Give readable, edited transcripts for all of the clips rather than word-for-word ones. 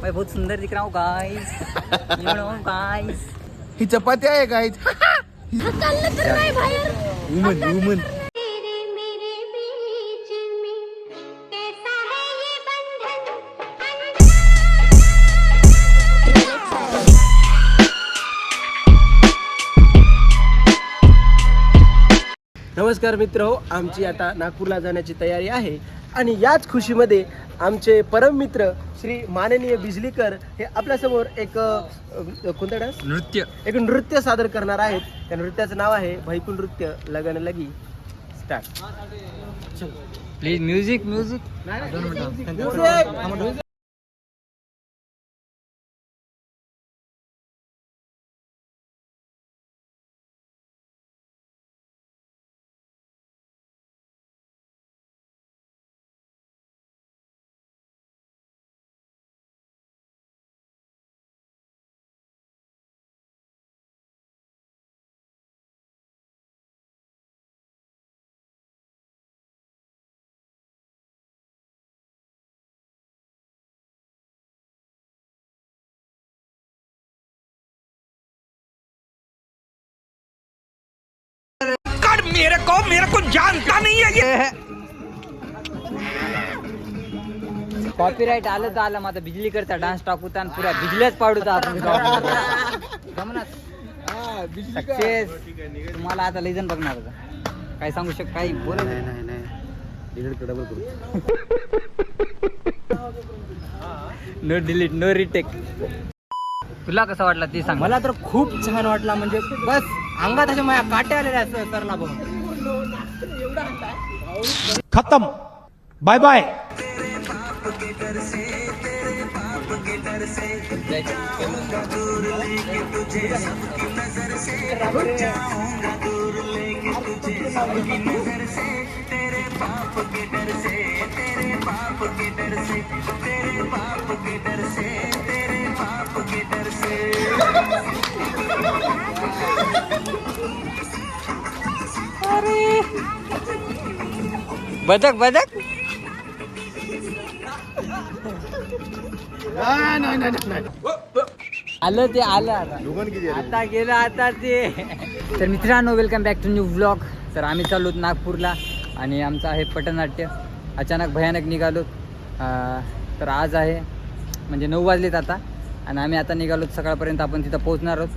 मैं बहुत सुंदर दिख रहा हूँ गाइस, यू नो गाइस। ही चपाती आहे गाईज. Woman woman. नमस्कार मित्र हो, आमची आता नागपूरला जाण्याची तयारी आहे आणि याच खुशीमध्ये आमचे परम मित्र श्री माननीय बिजलीकर हे आपल्यासमोर एक कोणता डान्स एक नृत्य सादर करणार आहेत. त्या नृत्याचं नाव आहे भैकू नृत्य लगन लगी. स्टार्ट. Please music music. मेरे को जानता नहीं है ये. कॉपीराइट आलं तर आलं, मग बिजली करता डान्स टाकूता आणि पुऱ्या बिजल्याच पाडूता आपण. सक्सेस. तुम्हाला आता लेजन बघणार होता, काय सांगू शक, काही बोला. No delete no retake. तुला कसं वाटलं ते सांग. मला तर खूप छान वाटला, म्हणजे बस अंगात अशा माझ्या काट्या आलेल्या सरला बघून. खत्म, बाय बाय. बदक बदक. आलं ते आलं आता गेलं आता ते. तर मित्रांनो, welcome back to new vlog. तर आम्ही चाललो नागपूरला आणि आमचं आहे पटनाट्य. अचानक भयानक निघालो. तर आज आहे म्हणजे 9 वाजलेत आता आणि आम्ही आता निघालो. सकाळपर्यंत आपण तिथं पोहोचणार आहोत.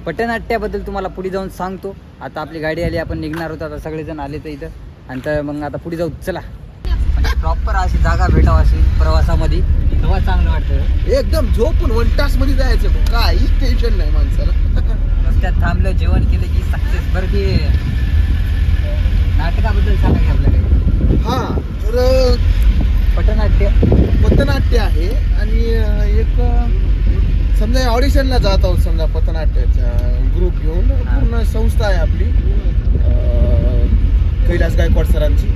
पटनाट्याबद्दल तुम्हाला पुढे जाऊन सांगतो. आता आपली गाडी आली, आपण निघणार होतो. आता सगळेजण आले तर इथं, आणि तर मग आता पुढे जाऊ. चला. म्हणजे प्रॉपर अशी जागा भेटावं अशी प्रवासामध्ये, तेव्हा चांगलं वाटतं. एकदम झोपून 1 तास मध्ये जायचं, काहीच टेन्शन नाही माणसाला. रस्त्यात थांबलं, जेवण केलं की सक्सेस. बरं की नाटकाबद्दल सांगा की आपल्याकडे. हा, तर पथनाट्य आहे आणि एक समजा ऑडिशनला जात आहोत. समजा पथनाट्याच्या ग्रुप घेऊन पूर्ण संस्था आहे आपली, कैलास गायकवाड सरांची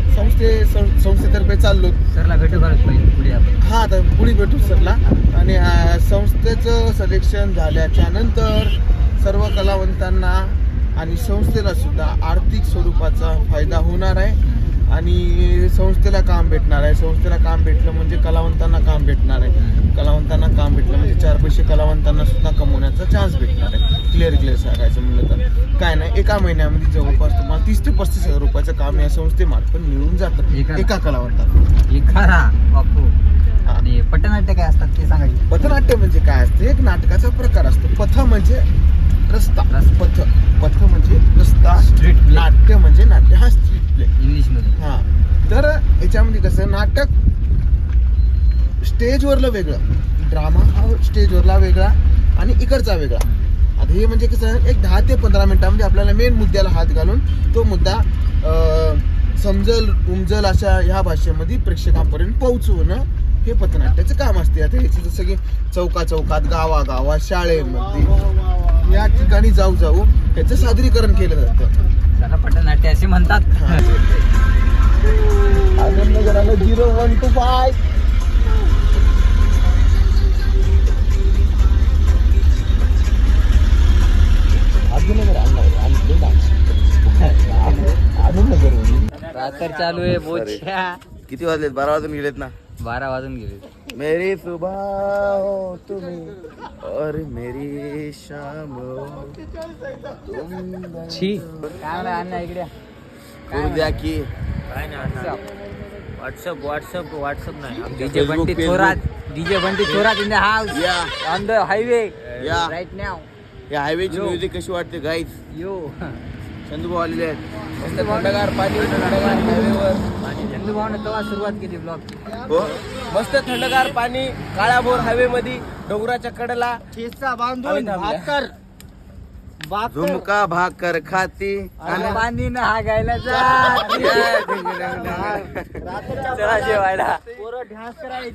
संस्थेतर्फे चाललो. सरला भेटू करत पाहिजे पुढे आपण. हा, आता पुढे भेटू सरला. आणि संस्थेचं सिलेक्शन झाल्याच्या नंतर सर्व कलावंतांना आणि संस्थेला सुद्धा आर्थिक स्वरूपाचा फायदा होणार आहे आणि संस्थेला काम भेटणार आहे. संस्थेला काम भेटलं म्हणजे कलावंतांना काम भेटणार आहे. कलावंतांना काम भेटलं म्हणजे 4 पैसे कलावंतांना सुद्धा कमवण्याचा चान्स भेटणार आहे. क्लिअर सांगायचं म्हणलं तर काय नाही, एका महिन्यामध्ये जवळपास तुम्हाला 30 ते 35 हजार रुपयाचं काम या संस्थेमार्फत मिळून जातं एका कलावंताला. एखादा बापू. आणि पटनाट्य काय असतात ते सांगा की. पथनाट्य म्हणजे काय असतं, एक नाटकाचा प्रकार असतो. पथ म्हणजे रस्ता, पथ म्हणजे रस्ता, स्ट्रीट प्ले. नाट्य म्हणजे नाट्य, हा स्ट्रीट प्ले इंग्लिश मध्ये. हा, तर याच्यामध्ये कसं नाटक स्टेजवरलं वेगळं, ड्रामा हा स्टेजवरला वेगळा आणि इकडचा वेगळा. आता हे म्हणजे कसं, एक 10 ते 15 मिनिटांमध्ये आपल्याला मेन मुद्द्याला हात घालून तो मुद्दा समजल उमजल अशा ह्या भाषेमध्ये प्रेक्षकांपर्यंत पोहोचवणं हे पथनाट्याचं काम असते. आता याची जसं की चौकात, गावागावात, शाळेमध्ये या ठिकाणी जाऊ याचं सादरीकरण केलं जातं. त्याला पटनाट्य असे म्हणतात. आनंदनगराला 0125. रात्र चालू आहे बोच्या. किती वाजलेत? 12 वाजून गेलेत ना. 12 वाजून गेले. मेरी सुबह हो तुम्ही और मेरी शाम हो तुम छी काय म्हणा अण्णा इकडे उद्या की व्हॉट्सअप नाही DJ Bunty Thorat in the house या ऑन द हायवे या राईट नाव या हायवेची म्युझिक कशी वाटते गाईज यो चंदू आलेले आहेत मस्त थंडगार पाणी थंडगार हायवेवर चंदू भाऊने तेव्हा सुरुवात केली ब्लॉग हो मस्त थंडगार पाणी काळाभोर हायवे मध्ये डोंगराच्या कडेला ठेचा बांधून भाकर झुमका भाकर खाती आणि पाणी न हागायला जाती. चला जेवायला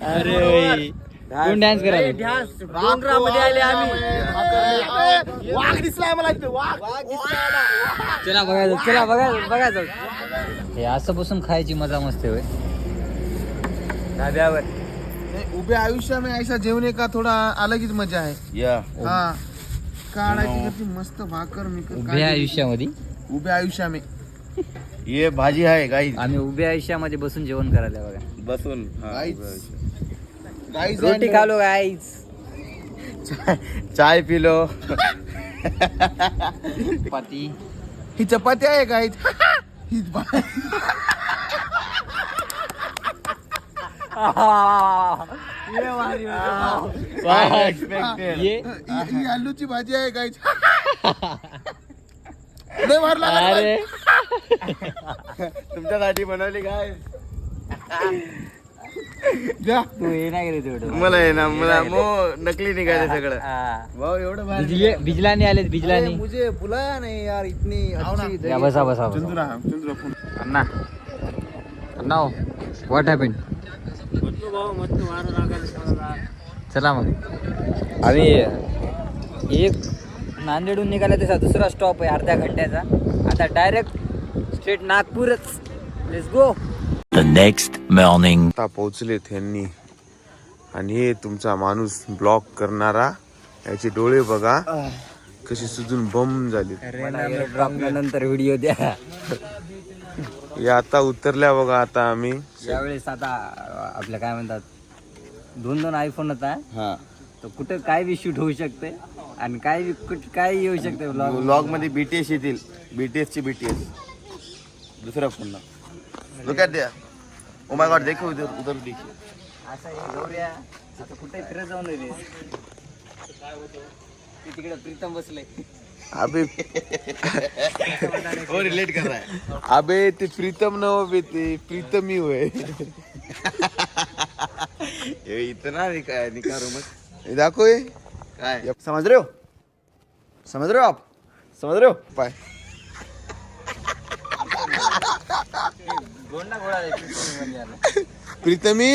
अरे कोण डान्स करायला डोंगरामध्ये आले आम्ही वाघ दिसलाय मला इथे वाघ चला बघायचं हे असं बसून खायची मजा मस्त होय धाब्यावर उभे आयुष्य में ऐसा जेवणे का थोडा अलगच मजा आहे या हा काढायची किती मस्त भाकर मी उभ्या आयुष्यामध्ये उभ्या आयुष्यामे ये भाजी आहे गाई आम्ही उभ्या आयुष्यामध्ये बसून जेवण करायला बघा बसून गाईज रोटी खालो गाईज चाय पिलो पाती ही चपाती आहे गाईज ही ही आलूची भाजी आहे गाईज लय वार लागला अरे तुमच्यासाठी बनवली काय द्या. तू हे नाही गेले तेवढं मला आहे ना मला मो नकली निघाले सगळं हा. भाऊ एवढं भारी बिजलानी आले बिजलानी मुझे बुलाया नहीं यार इतनी अच्छी या बसा Chandra phone Anna Anna what happen चला मग आम्ही एक नांदेडहून निघाला तसा दुसरा स्टॉप आहे अर्ध्या घंट्याचा आता डायरेक्ट स्ट्रेट नागपूरच let's go The next morning. आता पोहोचले त्यांनी आणि हे तुमचा माणूस ब्लॉक करणारा याचे डोळे बघा कशी सुजून बम झाली नंतर व्हिडिओ द्या या आता उतरल्या बघा आता आम्ही यावेळेस आता आपल्या काय म्हणतात 2 आयफोन होता हा तर कुठं काय बी शूट होऊ शकते आणि काय येऊ शकते ब्लॉग ब्लॉग मध्ये बीटीएस येतील बीटीएस ची बीटीएस दुसरा पुन्हा लुक ॲट द्या ओ माय गॉड देखो उधर उधर देखिए असं आहे गौऱ्या आता कुठे फिरत जाऊन रे ते तिकडे प्रीतम बसले अबे वो रिलेट कर रहा है अबे ते प्रीतम न हो बे ते प्रीतमी होय ये इतना निकारो मत हे दाखव हे. काय समझ रहे हो आप समझ रहे हो पाय गोंडा गोळा रे प्रीतम यार प्रीतमी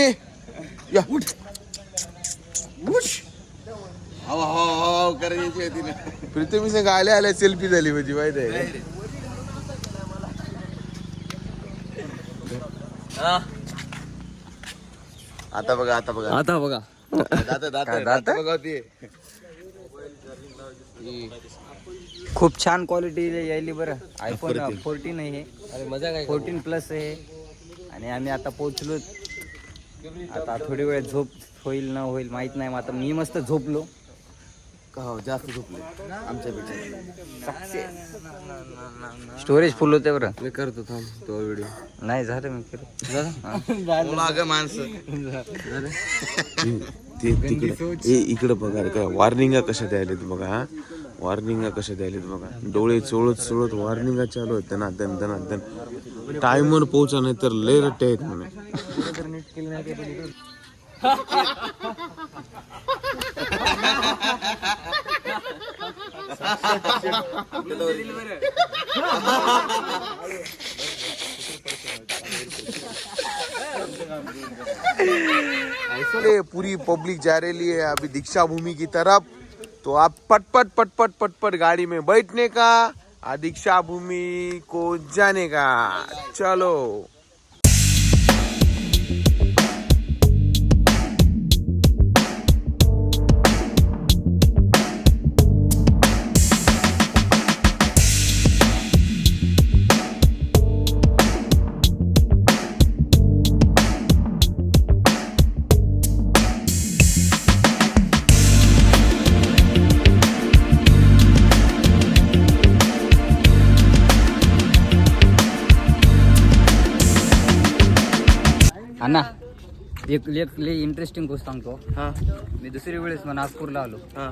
या उठ हाव हाव हाव करायची होती ना प्रीतमी संग आल्या आल्या सेल्फी झाली माझी माहित आहे आता बघा आता बघा दात बघा ते खूप छान क्वालिटी यायली बरं आयफोन 14 आहे हे अरे मजा काय 14 प्लस आहे आणि आम्ही आता पोहोचलो आता थोडी वेळ झोप होईल न होईल माहित नाही मग आता मी मस्त झोपलो हो जास्त झोपले आमच्या पेक्षा स्टोरेज फुल होते बरं मी करतो थांब तो व्हिडिओ नाही झालं मी केलं माणसं ते तिकडे इकडे बघा काय वॉर्निंगा कशा द्यायलेत बघा हा वॉर्निंगा कशा द्यायलेत बघा डोळे चोळत वॉर्निंगा चालू आहेत दन टाइमवर पोहोचा नाही तर लय रट्टे आहेत म्हणून पूरी पब्लिक जा रही है अभी दीक्षा भूमि की तरफ तो आप पटपट गाड़ी में बैठने का दीक्षा भूमि को जाने का चलो एक लई इंटरेस्टिंग गोष्ट सांगतो. हा मी दुसरी वेळेस मग नागपूरला आलो. हा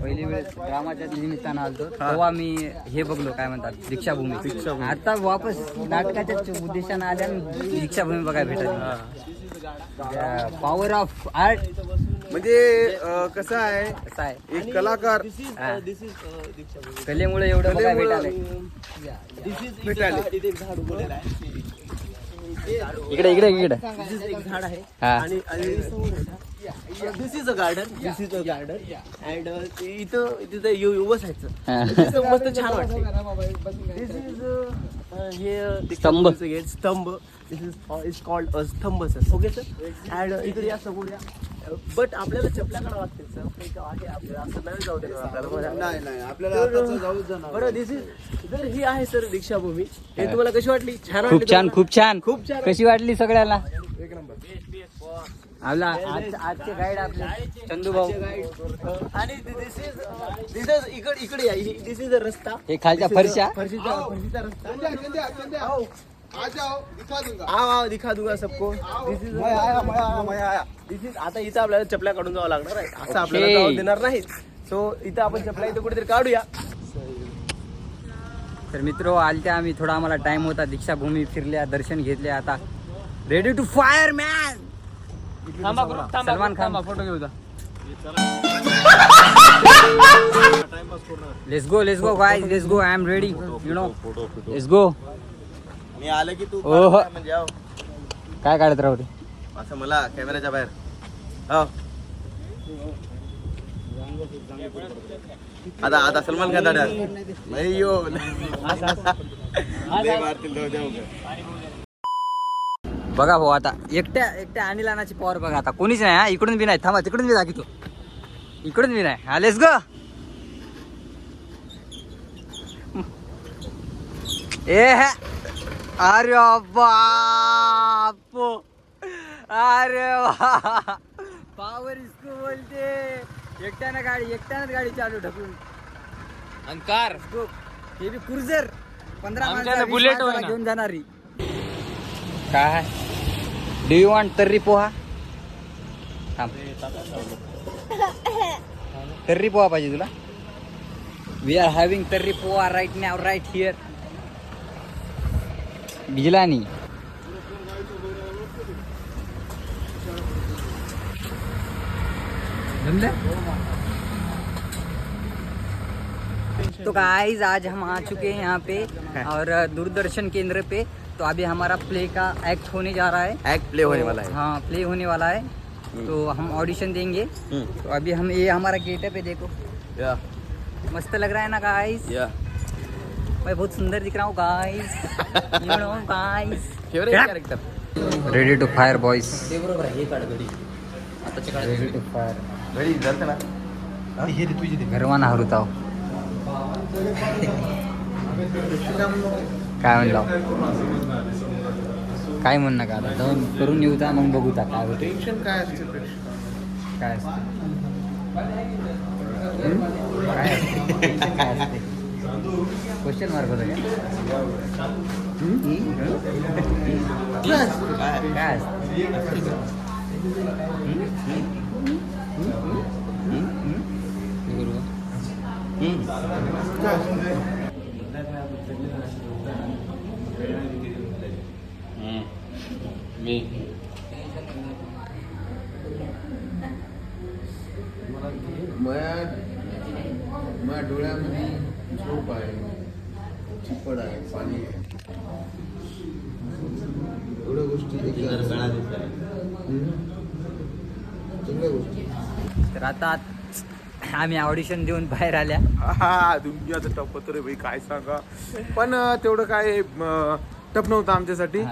पहिली वेळेस ग्रामाच्या निमित्तानं आलतो तेव्हा मी हे बघलो काय म्हणतात दीक्षाभूमी. आता वापस नाटकाच्या उद्देशानं आल्या आणि दीक्षाभूमी बघायला भेटायची. पॉवर ऑफ आर्ट म्हणजे कसं आहे, असं आहे. एक कलाकार हा. कलेमुळे एवढं बघायला भेटायला. इकडे इकडे इकडे एक झाड आहे हा. आणि दिस इज अ गार्डन अँड इथं येऊ बसायचं. हा. तिथं मस्त छान वाटते. दिस इज हे स्तंभ. स्तंभ. दिस इज कॉल्ड अ स्तंभ सर. Okay sir. अँड इकडे या समोर या. बट आपल्याला चपल्याकडे वाटते सर. आहे आपल्याला असं नाही जाऊ देणार आपल्याला. नाही आपल्याला बरं दिस इज तर ही आहे सर दीक्षाभूमी. हे तुम्हाला कशी वाटली? छान वाटली खूप छान खूप छान. खूप छान. कशी वाटली सगळ्याला? आपला आजचे गाईड आपले चंदू भाऊ. आणि दिस इज इकडे या. दिस इज अ रस्ता. हे खालच्या फरशा. फरशीचा रस्ता. आ जाओ दिखा दूंगा. आओ दिखा दूंगा सबको. दिस इज आता इथं आपल्याला चपल्या काढून जावं लागणार आहे. असं आपल्याला Okay. जाऊ देणार नाहीत. सो इथं आपण चपल्या इथं कुठेतरी काढूया. तर मित्र आलत्या आम्ही, थोडा आम्हाला टाइम होता. दीक्षाभूमी फिरल्या, दर्शन घेतले. आता ready to fire man. Salman Khan photo घेऊ. Let's go guys, let's go. I am ready, you know. Let's go. मी आलं की तू ओहो. म्हणजे आहो. काय काढत राहू रे? असं मला कॅमेऱ्याच्या बाहेर हो. आता सलमान खान दादा नाही यो बघा भाऊ, आता एकट्या अनिल अनाची पॉवर बघा. आता कोणीच नाही. हा, इकडून बी नाही. थांबा, तिकडून बी दाखवतो. इकडून बी नाही. हा, लेट्स गो. अरे बाप, अरे पॉवर इसको बोलते. एकट्यानंच गाडी चालू ढकलून. अंकार हे बी क्रुझर 15 बुलेट घेऊन जाणारी. काय do you want tarri poha? थांब, तर्री पोहा पाहिजे तुला? We are having tarri poha right now, right here. भिजलानी तो गाइस आज हम आ चुके हैं यहाँ पे और दूरदर्शन केंद्र पे. तो अभी हमारा प्ले का एक्ट होने जा रहा है. एक्ट प्ले होने वाला है. हाँ, प्ले होने वाला है. तो हम ऑडिशन देंगे. तो अभी हम ये हमारा गेटअप है, देखो या मस्त लग रहा है ना गाइस? या मैं बहुत सुंदर दिख रहा हूँ guys. You know guys. Favourite character. Ready to fire boys. बरोबर आहे. हे काढ घडी. आताच्या काळात रेडी टू फायर. घडी धरते ना. घरवाना हरुताव. काय म्हणलं? काय म्हण नका आता, जाऊन करून येऊ का मग बघू का काय होते. टेन्शन काय असते काय असते? काय असते? काय असते? क्वेश्चन मार्क होता काय? काय असते? माझ्या डोळ्यामध्ये झोप आहे, चिपड आहे, पाणी आहे, एवढ्या गोष्टी चांगल्या गोष्टी. तर आता आम्ही ऑडिशन देऊन बाहेर आल्या. हा दुनियाचं टप होतं रे भाई, काय सांगा. पण तेवढं काय टप नव्हतं आमच्यासाठी.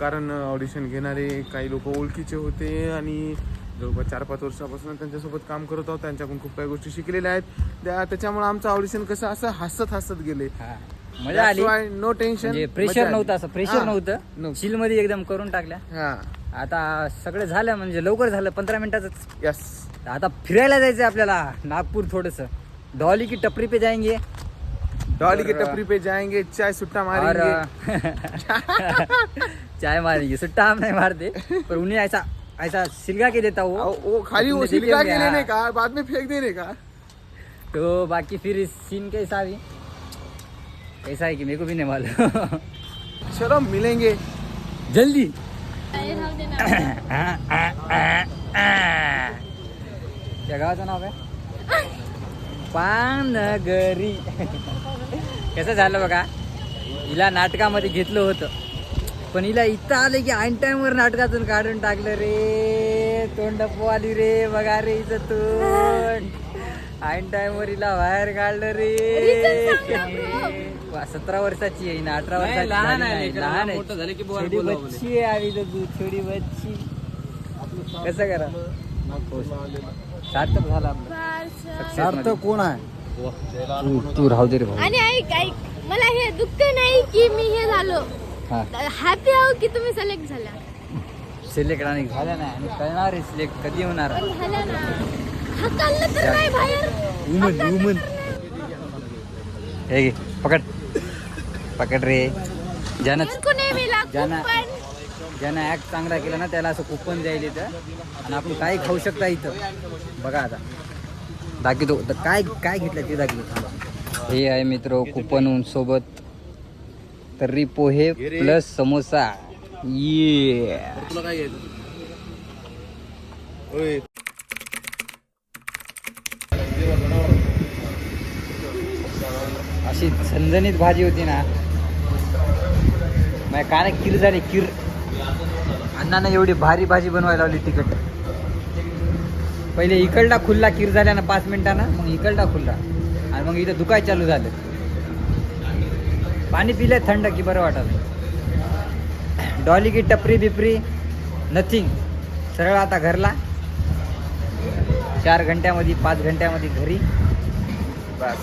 कारण ऑडिशन घेणारे काही लोक ओळखीचे होते आणि जवळपास 4-5 वर्षापासून त्यांच्यासोबत काम करत आहोत. त्यांच्याकडून खूप काही गोष्टी शिकलेल्या आहेत. त्याच्यामुळे आमचं ऑडिशन कसं असं हसत गेले. मजा आली. No tension. प्रेशर नव्हतं, असं प्रेशर नव्हतं. चिल मध्ये एकदम करून टाकल्या. हा आता सगळं झालं म्हणजे लवकर झालं, 15 मिनिटाच. यस. आता फिरायला जायचंय आपल्याला नागपूर. थोडस डॉली की टपरी पे जाएंगे. डॉली की टपरी पे जाएंगे, चाय सुट्टा मारेंगे. चाय मारेंगे. सुट्टा हम नहीं मारते, पर उन्हें ऐसा ऐसा सिलगा के देता वो वो खाली वो तुमने देखे सिलका होंगे, के लेने हाँ। का, बाद में फेंक देने का। तो बाकी फिर इस सीन कैसा है कैसा है कि मेरे को भी नहीं मालूम चलो मिलेंगे जल्दी क्या गावाचं नाव आहे पानगरी कसं झालं बघा हिला नाटकामध्ये घेतलं होतं पण हिला इथं आलं की ऐन टाइमवर नाटकातून काढून टाकलं रे तोंड पोवाली रे बघा रे हिचं तोंड ऐन टाइमवर हिला बाहेर काढलं रे 17 वर्षाची आहे ना 18 वर्षाची लहान आहे छोटी बच्ची आहे आम्ही तर तू छोटी बच्ची कसं करा सार्थक झाला आपलं सार्थक कोण आहे तू राहू दे रे भाऊ आणि ऐक मला हे दुःख नाही की मी हे झालो हॅपी आहो की तुम्ही सिलेक्ट झाला सिलेक्ट आणि झाल्या नाही आणि कळणार आहे सिलेक्ट कधी होणार पण झाला ना हकललं तर नाही बाहेर वुमन हे घे पकड रे ज्यानं को नाही मिला ज्यानं कुपन ज्यानं ऍक्ट चांगला केला ना त्याला असं कुपन द्यायला इथं आणि आपण काही खाऊ शकता इथं बघा आता दाखवतो काय काय घेतलं ते दाखवतो थांबा हे आहे मित्र कुपन सोबत तर्री पोहे प्लस समोसा ये तुला काय घ्यायचं अशी झणझणीत भाजी होती ना माझ्या काना खीर झाली खीर अण्णानं एवढी भारी भाजी बनवायला लावली तिखट पहिले इकडला खुल्ला खीर झाल्या ना 5 मिनिटानं मग इकडला खुल्ला आणि मग इथं दुकाय चालू झालं पाणी पिलंय थंड की बरं वाटत डॉली की टपरी बिपरी नथिंग सरळ आता घरला 4 घंट्यामध्ये 5 घंट्यामध्ये घरी बस